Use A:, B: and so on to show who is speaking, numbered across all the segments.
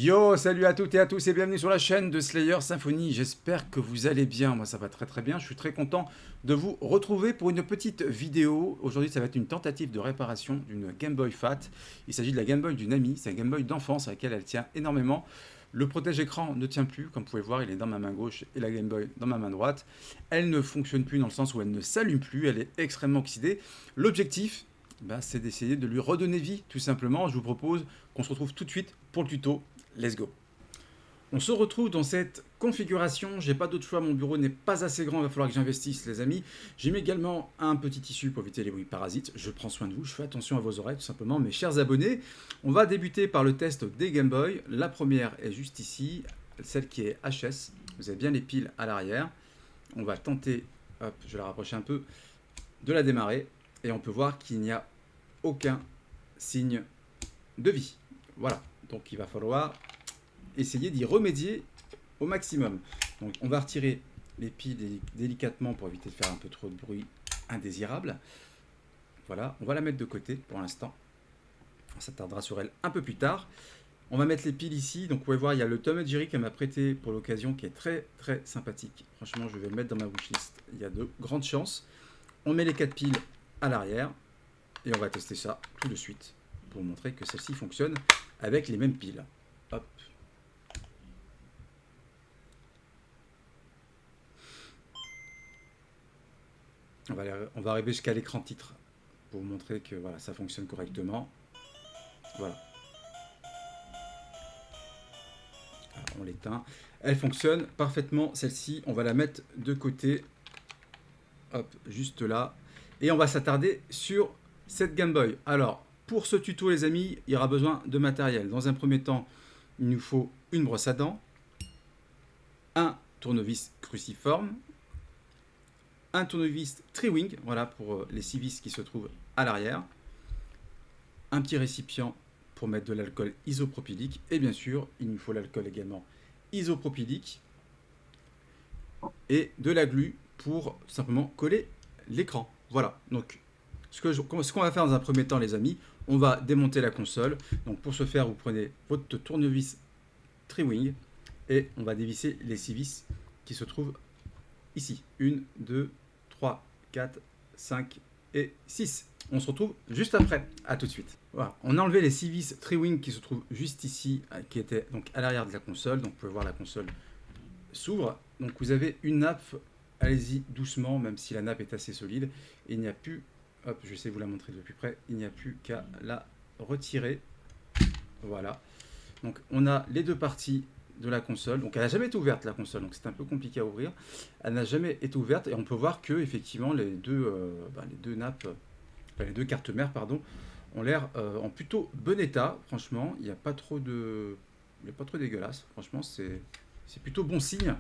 A: Yo, salut à toutes et à tous et bienvenue sur la chaîne de Slayer Symphony. J'espère que vous allez bien. Moi, ça va très très bien. Je suis très content de vous retrouver pour une petite vidéo. Aujourd'hui, ça va être une tentative de réparation d'une Game Boy Fat. Il s'agit de la Game Boy d'une amie. C'est une Game Boy d'enfance à laquelle elle tient énormément. Le protège-écran ne tient plus, comme vous pouvez voir, il est dans ma main gauche et la Game Boy dans ma main droite. Elle ne fonctionne plus dans le sens où elle ne s'allume plus. Elle est extrêmement oxydée. L'objectif, c'est d'essayer de lui redonner vie, tout simplement. Je vous propose qu'on se retrouve tout de suite pour le tuto. Let's go. On se retrouve dans cette configuration. J'ai pas d'autre choix, mon bureau n'est pas assez grand, il va falloir que j'investisse, les amis. J'ai mis également un petit tissu pour éviter les bruits parasites. Je prends soin de vous, je fais attention à vos oreilles, tout simplement. Mes chers abonnés, on va débuter par le test des Game Boy. La première est juste ici, celle qui est HS. Vous avez bien les piles à l'arrière. On va tenter, hop, je vais la rapprocher un peu, de la démarrer. Et on peut voir qu'il n'y a aucun signe de vie. Voilà, donc il va falloir essayer d'y remédier au maximum. Donc on va retirer les piles délicatement pour éviter de faire un peu trop de bruit indésirable. Voilà, on va la mettre de côté pour l'instant. On s'attardera sur elle un peu plus tard. On va mettre les piles ici. Donc vous pouvez voir, il y a le Tom & Jerry qu'elle m'a prêté pour l'occasion qui est très très sympathique. Franchement, je vais le mettre dans ma wishlist. Il y a de grandes chances. On met les 4 piles à l'arrière et on va tester ça tout de suite pour vous montrer que celle-ci fonctionne avec les mêmes piles. Hop. On va arriver jusqu'à l'écran titre pour vous montrer que voilà, ça fonctionne correctement. Voilà. Alors, on l'éteint. Elle fonctionne parfaitement, celle-ci. On va la mettre de côté. Hop, juste là. Et on va s'attarder sur cette Game Boy. Alors, pour ce tuto, les amis, il y aura besoin de matériel. Dans un premier temps, il nous faut une brosse à dents, un tournevis cruciforme, un tournevis Tri-Wing, voilà pour les 6 vis qui se trouvent à l'arrière, un petit récipient pour mettre de l'alcool isopropylique, et bien sûr, il nous faut l'alcool également isopropylique, et de la glu pour simplement coller l'écran. Voilà, donc ce qu'on va faire dans un premier temps, les amis, on va démonter la console. Donc pour ce faire, vous prenez votre tournevis Tri-Wing, et on va dévisser les 6 vis qui se trouvent ici. 1, 2, 3, 4, 5 et 6. On se retrouve juste après. À tout de suite. Voilà. On a enlevé les 6 vis Tri-Wing qui se trouvent juste ici, qui étaient donc à l'arrière de la console. Donc vous pouvez voir la console s'ouvre. Donc vous avez une nappe. Allez-y doucement, même si la nappe est assez solide. Et il n'y a plus, hop, je vais essayer de vous la montrer de plus près. Il n'y a plus qu'à la retirer. Voilà. Donc on a les deux parties de la console. Donc elle n'a jamais été ouverte, la console, donc c'est un peu compliqué à ouvrir. Elle n'a jamais été ouverte et on peut voir que effectivement les deux nappes, les deux cartes mères, pardon, ont l'air en plutôt bon état. Franchement, il n'y a pas trop dégueulasse. Franchement, c'est plutôt bon signe.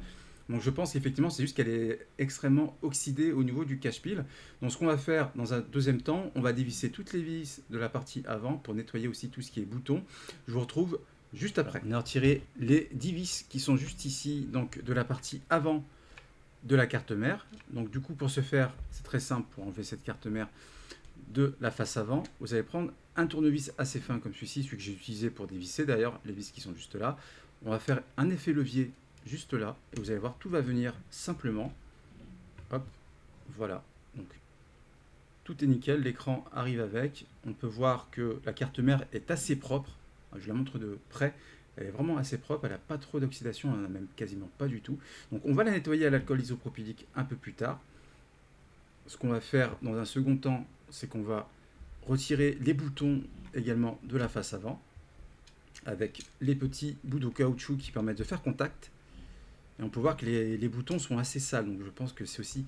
A: Donc je pense qu'effectivement c'est juste qu'elle est extrêmement oxydée au niveau du cache-pile. Donc ce qu'on va faire dans un deuxième temps, on va dévisser toutes les vis de la partie avant pour nettoyer aussi tout ce qui est bouton. Je vous retrouve juste après. On a retiré les 10 vis qui sont juste ici, donc de la partie avant de la carte mère. Donc du coup pour ce faire, c'est très simple pour enlever cette carte mère de la face avant. Vous allez prendre un tournevis assez fin comme celui-ci, celui que j'ai utilisé pour dévisser d'ailleurs, les vis qui sont juste là. On va faire un effet levier juste là et vous allez voir tout va venir simplement. Hop, voilà. Donc tout est nickel, l'écran arrive avec. On peut voir que la carte mère est assez propre. Je la montre de près, elle est vraiment assez propre, elle n'a pas trop d'oxydation, elle n'en a même quasiment pas du tout. Donc on va la nettoyer à l'alcool isopropylique un peu plus tard. Ce qu'on va faire dans un second temps, c'est qu'on va retirer les boutons également de la face avant, avec les petits bouts de caoutchouc qui permettent de faire contact. Et on peut voir que les boutons sont assez sales, donc je pense que c'est aussi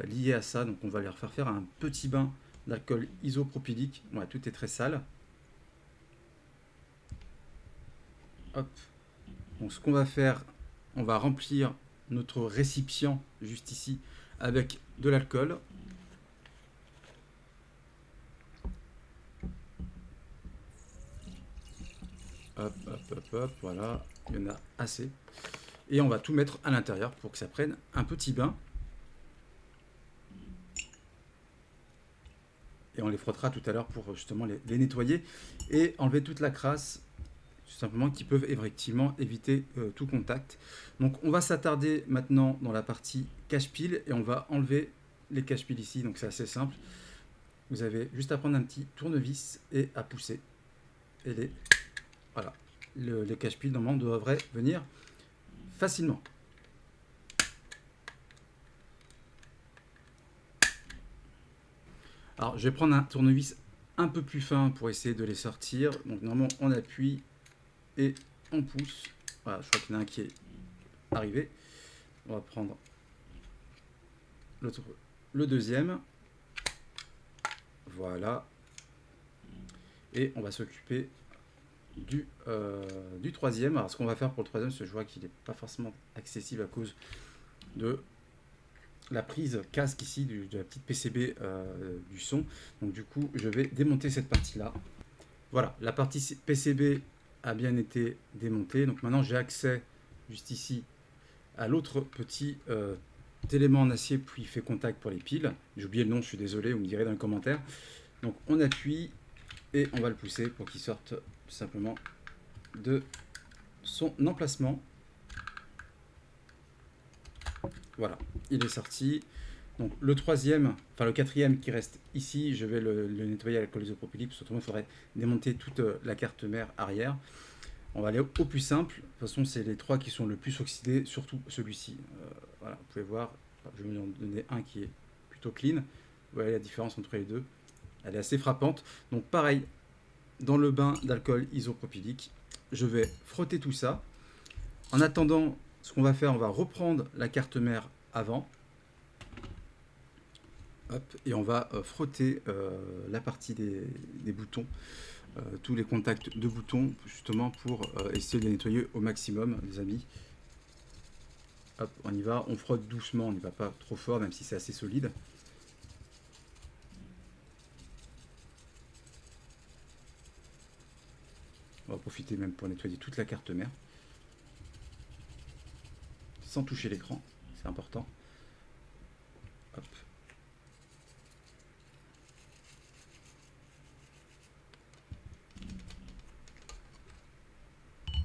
A: lié à ça. Donc on va leur faire un petit bain d'alcool isopropylique. Ouais, tout est très sale. Hop. Donc ce qu'on va faire, on va remplir notre récipient juste ici avec de l'alcool. Hop, hop, hop, hop, voilà, il y en a assez. Et on va tout mettre à l'intérieur pour que ça prenne un petit bain. Et on les frottera tout à l'heure pour justement les nettoyer et enlever toute la crasse tout simplement, qui peuvent effectivement éviter tout contact. Donc on va s'attarder maintenant dans la partie cache-pile et on va enlever les cache-piles ici, donc c'est assez simple. Vous avez juste à prendre un petit tournevis et à pousser. Et voilà, les cache-piles normalement devraient venir facilement. Alors je vais prendre un tournevis un peu plus fin pour essayer de les sortir. Donc normalement on appuie et on pousse. Voilà, je crois qu'il y en a un qui est arrivé. On va prendre le deuxième. Voilà. Et on va s'occuper du troisième. Alors ce qu'on va faire pour le troisième, c'est que je vois qu'il n'est pas forcément accessible à cause de la prise casque ici, de la petite PCB du son. Donc du coup, je vais démonter cette partie-là. Voilà, la partie PCB a bien été démontée. Donc maintenant, j'ai accès juste ici à l'autre petit élément en acier puis il fait contact pour les piles. J'ai oublié le nom, je suis désolé, vous me direz dans les commentaires. Donc on appuie et on va le pousser pour qu'il sorte tout simplement de son emplacement. Voilà, il est sorti. Donc le troisième, enfin le quatrième qui reste ici, je vais le nettoyer à l'alcool isopropylique, parce que il faudrait démonter toute la carte mère arrière. On va aller au plus simple. De toute façon, c'est les trois qui sont le plus oxydés, surtout celui-ci. Voilà, vous pouvez voir, je vais vous en donner un qui est plutôt clean. Vous voyez la différence entre les deux. Elle est assez frappante. Donc pareil, dans le bain d'alcool isopropylique, je vais frotter tout ça. En attendant, ce qu'on va faire, on va reprendre la carte mère avant. Hop, et on va frotter la partie des boutons, tous les contacts de boutons, justement pour essayer de les nettoyer au maximum, les amis. Hop, on y va, on frotte doucement, on n'y va pas trop fort, même si c'est assez solide. On va profiter même pour nettoyer toute la carte mère, sans toucher l'écran, c'est important. Hop.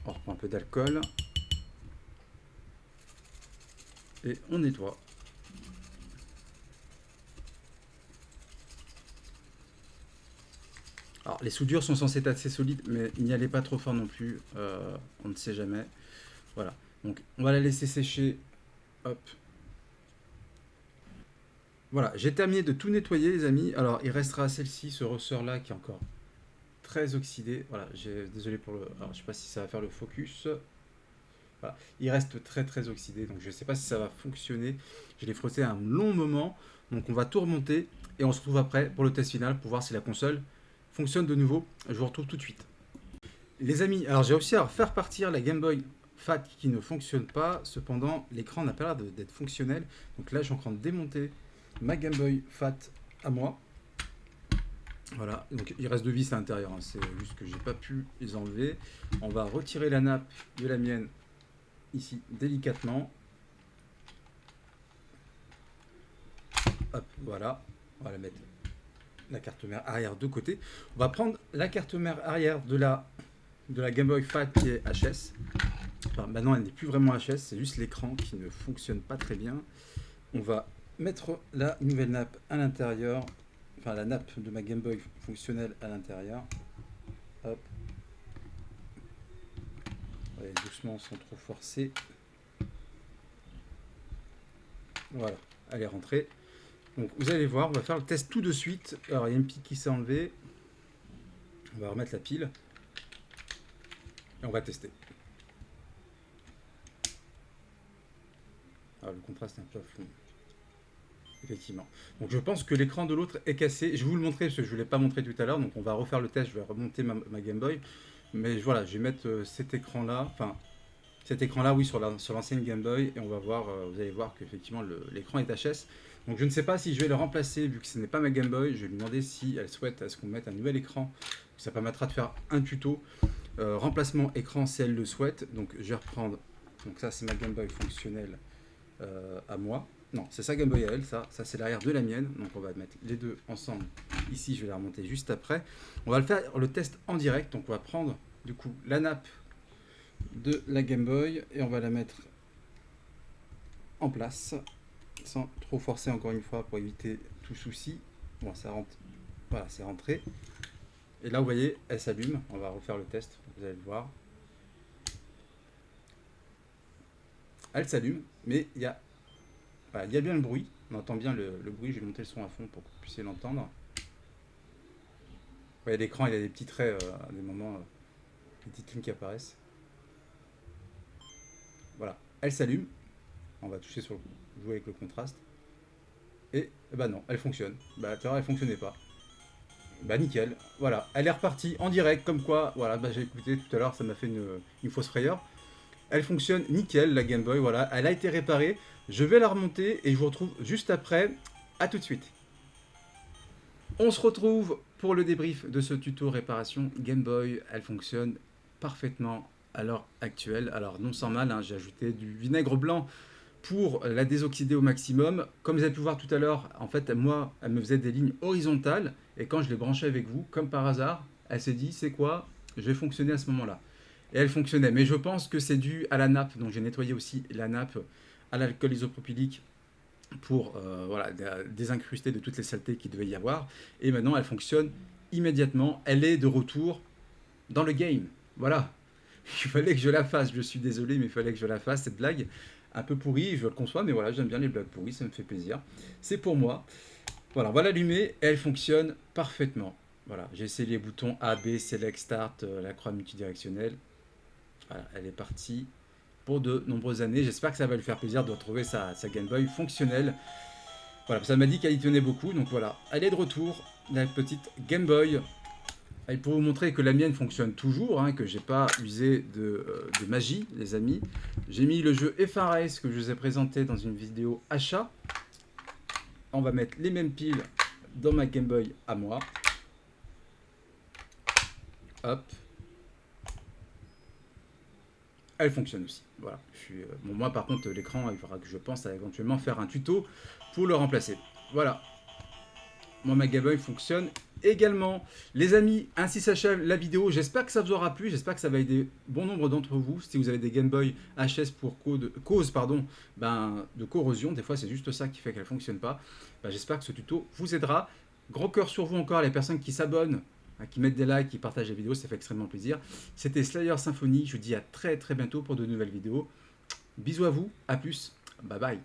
A: On reprend un peu d'alcool. Et on nettoie. Alors les soudures sont censées être assez solides, mais n'y allez pas trop fort non plus, on ne sait jamais. Voilà, donc on va la laisser sécher. Hop. Voilà, j'ai terminé de tout nettoyer les amis. Alors il restera celle-ci, ce ressort là qui est encore très oxydé. Voilà, désolé pour le... Alors je sais pas si ça va faire le focus. Voilà. Il reste très oxydé, donc je ne sais pas si ça va fonctionner. Je l'ai frotté un long moment, donc on va tout remonter et on se retrouve après pour le test final pour voir si la console fonctionne de nouveau. Je vous retrouve tout de suite. Les amis, alors j'ai réussi à faire partir la Game Boy Fat qui ne fonctionne pas, cependant l'écran n'a pas l'air d'être fonctionnel. Donc là je suis en train de démonter ma Game Boy Fat à moi. Voilà, donc il reste deux vis à l'intérieur, hein. C'est juste que j'ai pas pu les enlever. On va retirer la nappe de la mienne ici délicatement. Hop, voilà, on va la mettre la carte mère arrière de côté. On va prendre la carte mère arrière de la Game Boy Fat qui est HS. Enfin, maintenant elle n'est plus vraiment HS, c'est juste l'écran qui ne fonctionne pas très bien. On va mettre la nouvelle nappe à l'intérieur, enfin la nappe de ma Game Boy fonctionnelle à l'intérieur. Hop. Allez, doucement sans trop forcer. Voilà, elle est rentrée. Donc vous allez voir, on va faire le test tout de suite. Alors il y a une pile qui s'est enlevée. On va remettre la pile. Et on va tester. Alors le contraste est un peu à fond. Effectivement. Donc je pense que l'écran de l'autre est cassé. Je vais vous le montrer parce que je ne vous l'ai pas montré tout à l'heure. Donc on va refaire le test. Je vais remonter ma Game Boy. Mais voilà, je vais mettre cet écran-là. Enfin, cet écran-là, oui, sur l'ancienne Game Boy. Et on va voir, vous allez voir qu'effectivement l'écran est HS. Donc je ne sais pas si je vais le remplacer vu que ce n'est pas ma Game Boy. Je vais lui demander si elle souhaite à ce qu'on mette un nouvel écran. Ça permettra de faire un tuto. Remplacement écran si elle le souhaite. Donc je vais reprendre. Donc ça c'est ma Game Boy fonctionnelle à moi. Non, c'est sa Game Boy à elle, ça c'est l'arrière de la mienne. Donc on va mettre les deux ensemble. Ici je vais la remonter juste après. On va le faire le test en direct. Donc on va prendre du coup la nappe de la Game Boy et on va la mettre en place sans trop forcer encore une fois pour éviter tout souci. Bon, ça rentre, voilà, c'est rentré. Et là, vous voyez, elle s'allume. On va refaire le test, vous allez le voir. Elle s'allume, mais il y a, voilà, y a bien le bruit. On entend bien le bruit. Je vais monter le son à fond pour que vous puissiez l'entendre. Vous voyez, l'écran, il y a des petits traits à des moments, des petites lignes qui apparaissent. Voilà, elle s'allume. On va toucher sur jouer avec le contraste. Et bah non, elle fonctionne. Bah, tu vois, elle fonctionnait pas. Bah nickel, voilà, elle est repartie en direct, comme quoi, voilà, bah, j'ai écouté tout à l'heure, ça m'a fait une fausse frayeur. Elle fonctionne nickel, la Game Boy, voilà, elle a été réparée. Je vais la remonter et je vous retrouve juste après. À tout de suite. On se retrouve pour le débrief de ce tuto réparation Game Boy. Elle fonctionne parfaitement à l'heure actuelle. Alors non sans mal, hein, j'ai ajouté du vinaigre blanc pour la désoxyder au maximum. Comme vous avez pu voir tout à l'heure, en fait, moi, elle me faisait des lignes horizontales. Et quand je l'ai branchée avec vous, comme par hasard, elle s'est dit, c'est quoi? Je vais fonctionner à ce moment-là. Et elle fonctionnait. Mais je pense que c'est dû à la nappe. Donc j'ai nettoyé aussi la nappe à l'alcool isopropylique pour voilà, désincruster de toutes les saletés qu'il devait y avoir. Et maintenant, elle fonctionne immédiatement. Elle est de retour dans le game. Voilà. Il fallait que je la fasse. Je suis désolé, mais il fallait que je la fasse, cette blague. Un peu pourrie, je le conçois, mais voilà, j'aime bien les blagues pourries, ça me fait plaisir. C'est pour moi. Voilà, on va l'allumer et elle fonctionne parfaitement. Voilà, j'ai essayé les boutons A, B, Select, Start, la croix multidirectionnelle. Voilà, elle est partie pour de nombreuses années. J'espère que ça va lui faire plaisir de retrouver sa Game Boy fonctionnelle. Voilà, ça m'a dit qu'elle y tenait beaucoup, donc voilà. Elle est de retour, la petite Game Boy. Et pour vous montrer que la mienne fonctionne toujours, hein, que j'ai pas usé de magie, les amis, j'ai mis le jeu FRS que je vous ai présenté dans une vidéo achat. On va mettre les mêmes piles dans ma Game Boy à moi. Hop. Elle fonctionne aussi. Voilà. Bon, moi, par contre, l'écran, il faudra que je pense à éventuellement faire un tuto pour le remplacer. Voilà. Moi, ma Game Boy fonctionne également. Les amis, ainsi s'achève la vidéo. J'espère que ça vous aura plu. J'espère que ça va aider bon nombre d'entre vous. Si vous avez des Game Boy HS pour cause de corrosion, des fois c'est juste ça qui fait qu'elle ne fonctionne pas. Ben, j'espère que ce tuto vous aidera. Gros cœur sur vous encore, les personnes qui s'abonnent, hein, qui mettent des likes, qui partagent les vidéos, ça fait extrêmement plaisir. C'était Slayer Symphony. Je vous dis à très très bientôt pour de nouvelles vidéos. Bisous à vous, à plus, bye bye.